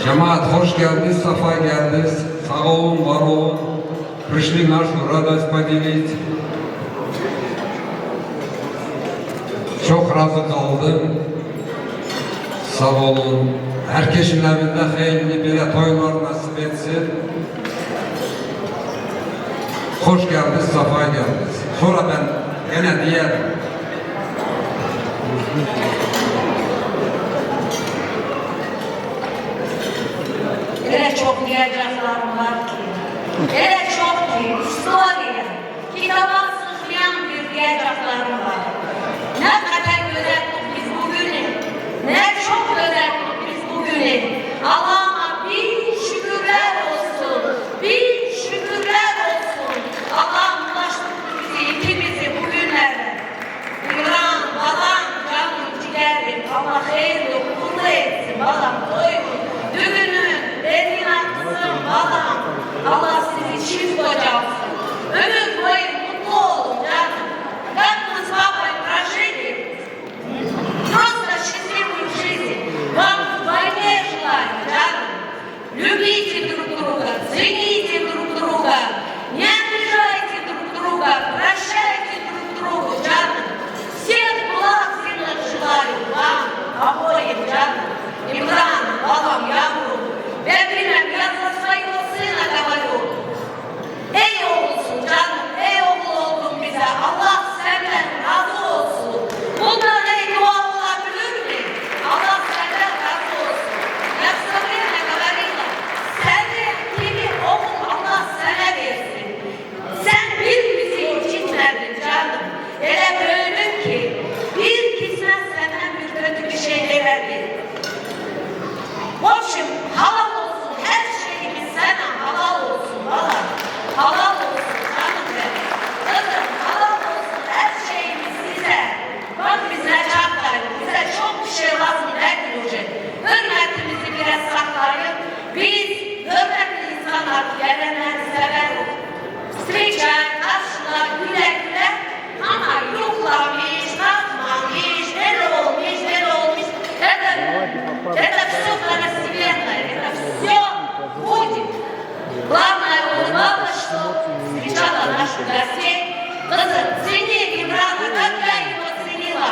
Cemaat hoş geldiniz, safa geldiniz. Sağ olun, var olun. Пришли нашу радость поделить. Çok razı kaldım. Sağ olun. Herkesin evinde hayırlı bir toylar nasip etsin. Hoş geldiniz, safa geldiniz. Sonra ben gene diyelim. Öyle çok diyeceklerim var ki, öyle çok ki, historiye, kitaba sığmayan bir diyeceklerim var. Ne kadar gözettik biz bugünü, ne çok gözettik biz bugünü. Allah'ıma bin şükürler olsun, bin şükürler olsun. Allah'ım ulaştırdı bizi, ikimizi bugünlere. İmran, balam, canım, ciğerim, Allah hayırlı, uğurlu etsin, balam, doygun, düğünün, benim kızım, balam, Allah sizi çift kocalsın. Ömür boyu mutlu olun canım. Как мы с папой прожили, просто счастливую жизнь. Вам вдвойне желаю, жаным. Любите друг друга, цените друг друга, не обижайте друг друга, прощайте друг другу, жаным. Всех благ сильных желаю вам, обоим, жаным. Имран, балам, yavrum, ben bilmem, я за своего сына говорю. Ey oğulsun canım, ey oğul oldun bize, Allah senden razı olsun. Bundan ey dua olabilir mi? Allah senden razı olsun. Я все время говорила, senden gibi oğul Allah sana versin. Sen bir bizi incitmedin canım. Öyle bölüm ki, bir kısmet senden bir kötü bir şey demedi. Boşum, halal olsun, her şeyimiz sana halal olsun, halal. Halal olsun canım benim. Kızım, halal olsun, her şeyimiz size. Bak biz ne çaktayız, bize çok bir şey lazım değil. Hürmetimizi biraz saklayın. Biz hürmetli insanlar, gelenleri severiz. Встречаем, karşılar, güle güle. Ama yoklamış, bakmamış, ne olmuş, ne olmuş. Это все второстепенное, это все будет. Главное, улыбалась, что встречала нашу гостей. Kızım, seni İmran'a, как я его ценила.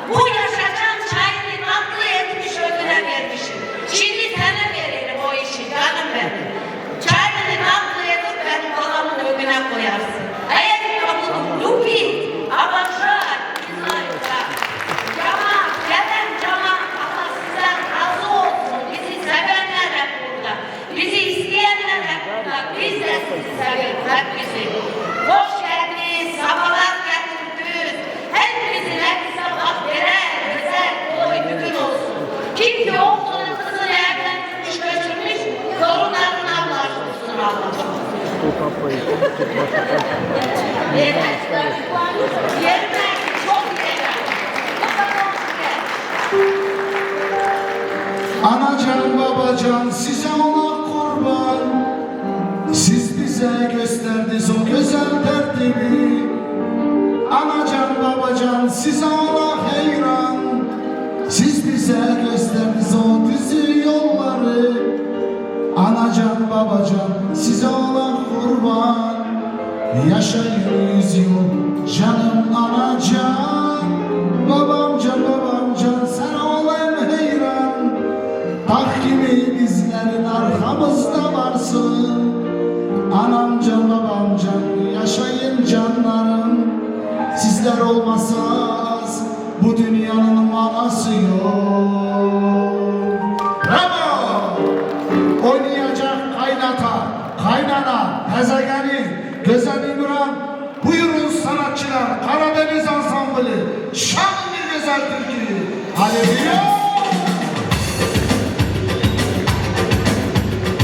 Bu yaşacan çayını tatlı etmiş, ödüne vermişim. Şimdi sana veririm o işi, canım benim. Çayını tatlı edip benim balamın ödüne koyarsın. Eğer я буду любить, обожать, не знаю как. Cemaat, gelen cemaat, Allah sizden razı olsun. Bizi sevenler hep burada. Bizi isteyenler hep burada. Biz de sizi seviyoruz, hepimizi. Hoş geldiniz, sabahlar getirdiniz. Hepimizin hepsi bak veren, güzel, boy, bugün olsun. Kim ki oğlunu kızını evlendirmiş, götürmüş, torunlarını anlaştırsın Allah'ım. Yerine çok güzel. Anacan babacan size ona kurban. Siz bize gösterdiniz o güzel tertibi. Anacan babacan size ona hayran. Siz bize gösterdiniz o düzü yolları. Anacan babacan size ona kurban. Yaşayın 100 yıl canım anacan. Babamcan babamcan sen olan hayran. Tak gibi bizlerin arkamızda varsın. Anamcan babamcan yaşayın canlarım. Sizler olmazsanız bu dünyanın manası yok. Bravo! Oynayacak kaynata, kaynana, gezegeni, Güzel İmran. Buyurun sanatçılar, Karadeniz Ansamblı, şanlı güzel türkü. Hadi